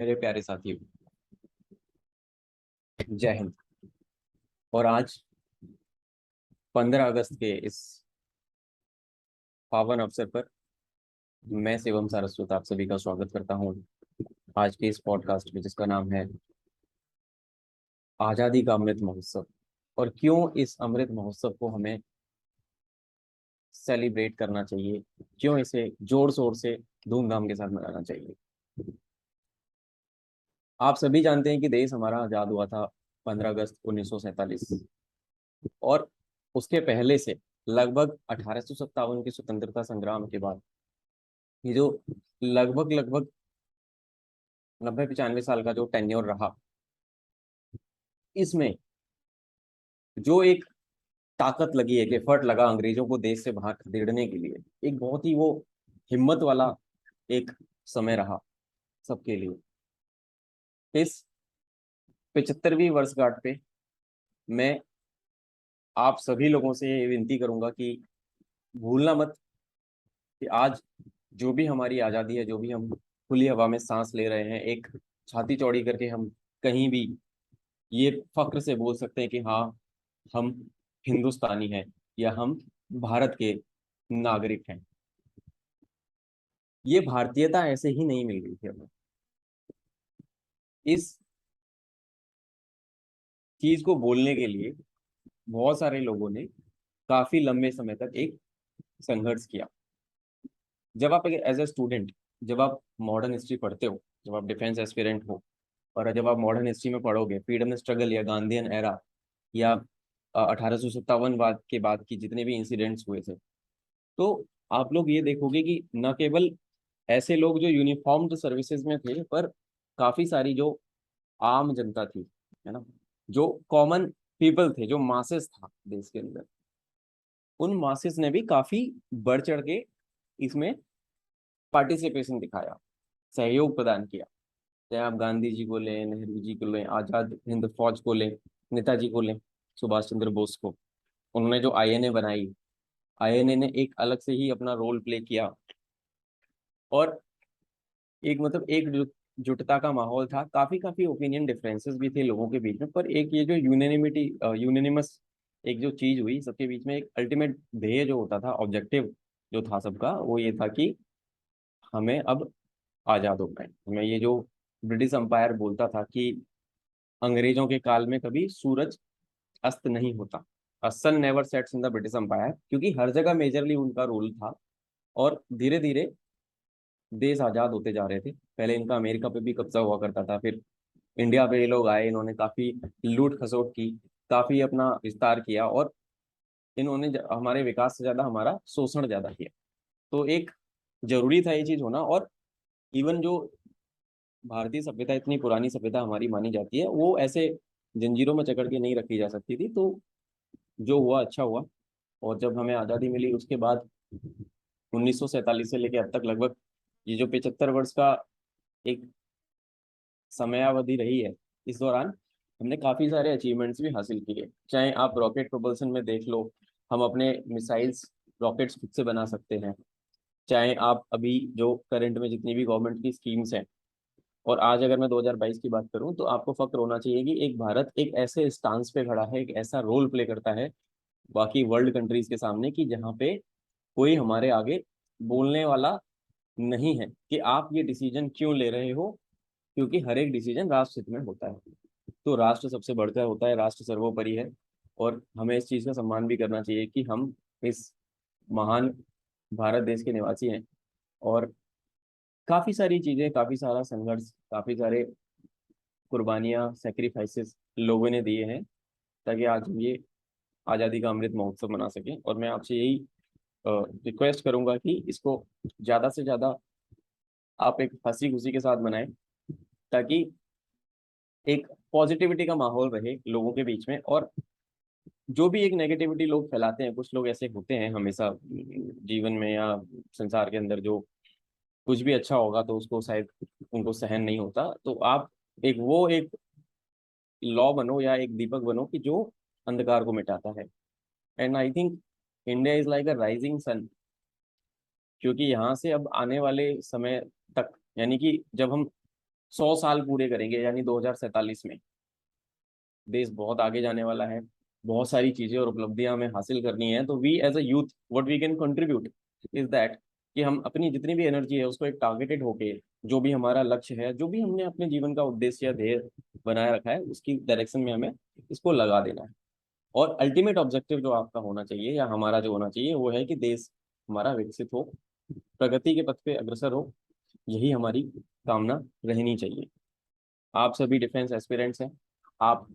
मेरे प्यारे साथियों, जय हिंद। और आज 15 अगस्त के इस पावन अवसर पर मैं शिवम सारस्वत आप सभी का स्वागत करता हूँ आज के इस पॉडकास्ट में, जिसका नाम है आजादी का अमृत महोत्सव। और क्यों इस अमृत महोत्सव को हमें सेलिब्रेट करना चाहिए, क्यों इसे जोर शोर से धूमधाम के साथ मनाना चाहिए। आप सभी जानते हैं कि देश हमारा आजाद हुआ था 15 अगस्त 1947। और उसके पहले से लगभग 1857 के स्वतंत्रता संग्राम के बाद ये जो लगभग लगभग 90-95 साल का जो टेन्योर रहा, इसमें जो एक ताकत लगी, एक एफर्ट लगा अंग्रेजों को देश से बाहर खदेड़ने के लिए, एक बहुत ही वो हिम्मत वाला एक समय रहा सबके लिए। इस 75वीं वर्षगांठ पे मैं आप सभी लोगों से ये विनती करूंगा कि भूलना मत कि आज जो भी हमारी आज़ादी है, जो भी हम खुली हवा में सांस ले रहे हैं, एक छाती चौड़ी करके हम कहीं भी ये फक्र से बोल सकते हैं कि हाँ, हम हिंदुस्तानी हैं या हम भारत के नागरिक हैं। ये भारतीयता ऐसे ही नहीं मिल गई थी हमें। इस चीज को बोलने के लिए बहुत सारे लोगों ने काफी लंबे समय तक एक संघर्ष किया। जब आप एज ए स्टूडेंट, जब आप मॉडर्न हिस्ट्री पढ़ते हो, जब आप डिफेंस एस्पिरेंट हो, और जब आप मॉडर्न हिस्ट्री में पढ़ोगे फ्रीडम स्ट्रगल या गांधीयन एरा या 1857 बाद के बाद की जितने भी इंसिडेंट्स हुए थे, तो आप लोग ये देखोगे कि न केवल ऐसे लोग जो यूनिफॉर्म्ड सर्विसेज में थे, पर काफी सारी जो आम जनता थी, है ना, जो कॉमन पीपल थे, जो मासेस था देश के अंदर, उन मासेस ने भी काफी बढ़ चढ़ के इसमें पार्टिसिपेशन दिखाया, सहयोग प्रदान किया। चाहे आप गांधी जी को लें, नेहरू जी को लें, आजाद हिंद फौज को लें, नेताजी को लें, सुभाष चंद्र बोस को, उन्होंने जो आईएनए बनाई, आईएनए ने एक अलग से ही अपना रोल प्ले किया। और एक मतलब एक जुटता का माहौल था, काफी काफी ओपिनियन डिफरेंसेस भी थे लोगों के बीच में, पर एक ये जो यूनेनिमिटी, यूनेनिमस एक जो चीज हुई सबके बीच में, एक अल्टीमेट ध्येय जो होता था, ऑब्जेक्टिव जो था सबका, वो ये था कि हमें अब आजाद होना है। हमें ये जो ब्रिटिश अंपायर बोलता था कि अंग्रेजों के काल में कभी सूरज अस्त नहीं होता, sun never sets in the British empire, क्योंकि हर जगह मेजरली उनका रोल था। और धीरे धीरे देश आजाद होते जा रहे थे। पहले इनका अमेरिका पे भी कब्जा हुआ करता था, फिर इंडिया पे ये लोग आए, इन्होंने काफी लूट खसोट की, काफी अपना विस्तार किया, और इन्होंने हमारे विकास से ज्यादा हमारा शोषण ज्यादा किया। तो एक जरूरी था ये चीज होना। और इवन जो भारतीय सभ्यता, इतनी पुरानी सभ्यता हमारी मानी जाती है, वो ऐसे जंजीरों में जकड़ के नहीं रखी जा सकती थी। तो जो हुआ अच्छा हुआ। और जब हमें आज़ादी मिली उसके बाद 1947 से लेकर अब तक लगभग ये जो 75 वर्ष का एक समयावधि रही है, इस दौरान हमने काफी सारे अचीवमेंट्स भी हासिल किए। चाहे आप रॉकेट प्रोपल्शन में देख लो, हम अपने मिसाइल्स, रॉकेट्स खुद से बना सकते हैं। चाहे आप अभी जो करंट में जितनी भी गवर्नमेंट की स्कीम्स हैं, और आज अगर मैं 2022 की बात करूं, तो आपको फक्र होना चाहिए कि एक भारत एक ऐसे स्टांस पे खड़ा है, एक ऐसा रोल प्ले करता है बाकी वर्ल्ड कंट्रीज के सामने, कि जहाँ पे कोई हमारे आगे बोलने वाला नहीं है कि आप ये डिसीजन क्यों ले रहे हो, क्योंकि हर एक डिसीजन राष्ट्र हित में होता है। तो राष्ट्र सबसे बढ़कर होता है, राष्ट्र सर्वोपरि है। और हमें इस चीज़ का सम्मान भी करना चाहिए कि हम इस महान भारत देश के निवासी हैं। और काफ़ी सारी चीज़ें, काफ़ी सारा संघर्ष, काफ़ी सारे कुर्बानियाँ, सेक्रीफाइसेस लोगों ने दिए हैं, ताकि आज हम ये आज़ादी का अमृत महोत्सव मना सकें। और मैं आपसे यही रिक्वेस्ट करूंगा कि इसको ज़्यादा से ज़्यादा आप एक हंसी खुशी के साथ मनाएं, ताकि एक पॉजिटिविटी का माहौल रहे लोगों के बीच में। और जो भी एक नेगेटिविटी लोग फैलाते हैं, कुछ लोग ऐसे होते हैं हमेशा जीवन में या संसार के अंदर, जो कुछ भी अच्छा होगा तो उसको शायद उनको सहन नहीं होता। तो आप एक लॉ बनो या एक दीपक बनो कि जो अंधकार को मिटाता है। And I think India is like a rising sun, क्योंकि यहाँ से अब आने वाले समय तक, यानी कि जब हम 100 साल पूरे करेंगे, यानी 2047 में देश बहुत आगे जाने वाला है, बहुत सारी चीजें और उपलब्धियां हमें हासिल करनी है। तो we as a youth what we can contribute is that कि हम अपनी जितनी भी एनर्जी है उसको एक टारगेटेड होके, जो भी हमारा लक्ष्य है, जो भी हमने अपने जीवन का उद्देश्य या ध्येय बनाए रखा है, उसकी डायरेक्शन में हमें इसको लगा देना है। और अल्टीमेट ऑब्जेक्टिव जो आपका होना चाहिए या हमारा जो होना चाहिए वो है कि देश हमारा विकसित हो, प्रगति के पथ पे अग्रसर हो। यही हमारी कामना रहनी चाहिए। आप सभी डिफेंस एस्पिरेंट्स हैं, आप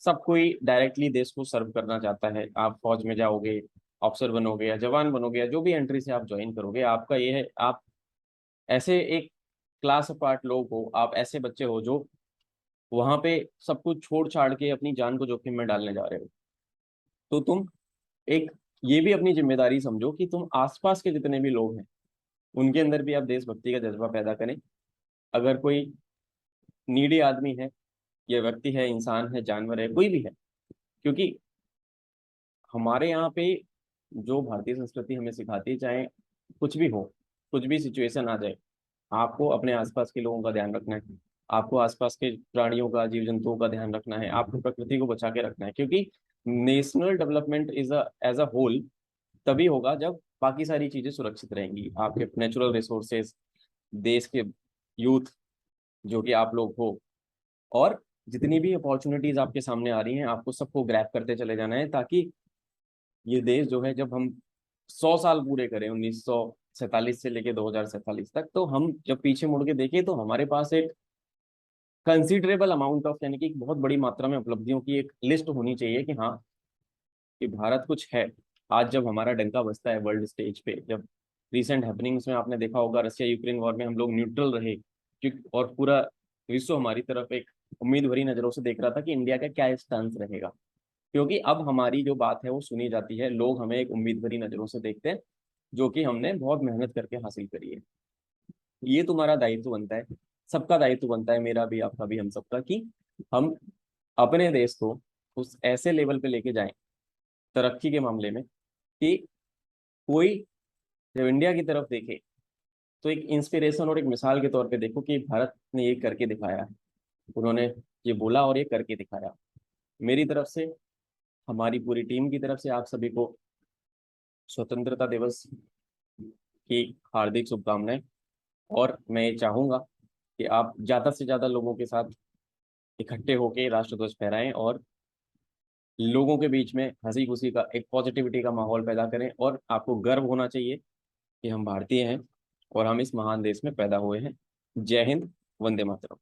सब कोई डायरेक्टली देश को सर्व करना चाहता है। आप फौज में जाओगे, ऑफिसर बनोगे या जवान बनोगे या जो भी एंट्री से आप ज्वाइन करोगे, आपका ये है, आप ऐसे एक क्लास अपार्ट लोग हो, आप ऐसे बच्चे हो जो वहां पे सब कुछ छोड़ छाड़ के अपनी जान को जोखिम में डालने जा रहे हो। तो तुम एक ये भी अपनी जिम्मेदारी समझो कि तुम आसपास के जितने भी लोग हैं उनके अंदर भी आप देशभक्ति का जज्बा पैदा करें। अगर कोई नीडी आदमी है, या व्यक्ति है, इंसान है, जानवर है, कोई भी है, क्योंकि हमारे यहाँ पे जो भारतीय संस्कृति हमें सिखाती है, चाहे कुछ भी हो, कुछ भी सिचुएशन आ जाए, आपको अपने आसपास के लोगों का ध्यान रखना है, आपको आसपास के प्राणियों का, जीव जंतुओं का ध्यान रखना है, आपको प्रकृति को बचा के रखना है। क्योंकि national development is as a whole तभी होगा जब बाकी सारी चीजें सुरक्षित रहेंगी। आपके नेचुरल रिसोर्सेज, देश के यूथ जो कि आप लोग हो, और जितनी भी अपॉर्चुनिटीज आपके सामने आ रही हैं, आपको सबको ग्रैब करते चले जाना है, ताकि ये देश जो है, जब हम 100 साल पूरे करें 1947 से लेके 2047 तक, तो हम जब पीछे मुड़ के देखें तो हमारे पास एक कंसिडरेबल अमाउंट ऑफ, यानी कि एक बहुत बड़ी मात्रा में उपलब्धियों की एक लिस्ट होनी चाहिए कि हाँ, कि भारत कुछ है। आज जब हमारा डंका बजता है वर्ल्ड स्टेज पे, जब रिसेंट हैपनिंग्स में आपने देखा होगा, रशिया यूक्रेन वॉर में हम लोग न्यूट्रल रहे, और पूरा विश्व हमारी तरफ एक उम्मीद भरी नजरों से देख रहा था कि इंडिया का क्या स्टांस रहेगा। क्योंकि अब हमारी जो बात है वो सुनी जाती है, लोग हमें एक उम्मीद भरी नजरों से देखते हैं, जो कि हमने बहुत मेहनत करके हासिल करी है। ये तुम्हारा दायित्व बनता है, सबका दायित्व बनता है, मेरा भी, आपका भी, हम सबका, कि हम अपने देश को उस ऐसे लेवल पे लेके जाएं तरक्की के मामले में कि कोई जब इंडिया की तरफ देखे तो एक इंस्पिरेशन और एक मिसाल के तौर पे देखो कि भारत ने ये करके दिखाया है, उन्होंने ये बोला और ये करके दिखाया। मेरी तरफ से, हमारी पूरी टीम की तरफ से आप सभी को स्वतंत्रता दिवस की हार्दिक शुभकामनाएं। और मैं ये चाहूंगा कि आप ज़्यादा से ज़्यादा लोगों के साथ इकट्ठे होकर राष्ट्र ध्वज फहराएं और लोगों के बीच में हंसी खुशी का, एक पॉजिटिविटी का माहौल पैदा करें। और आपको गर्व होना चाहिए कि हम भारतीय हैं और हम इस महान देश में पैदा हुए हैं। जय हिंद, वंदे मातरम।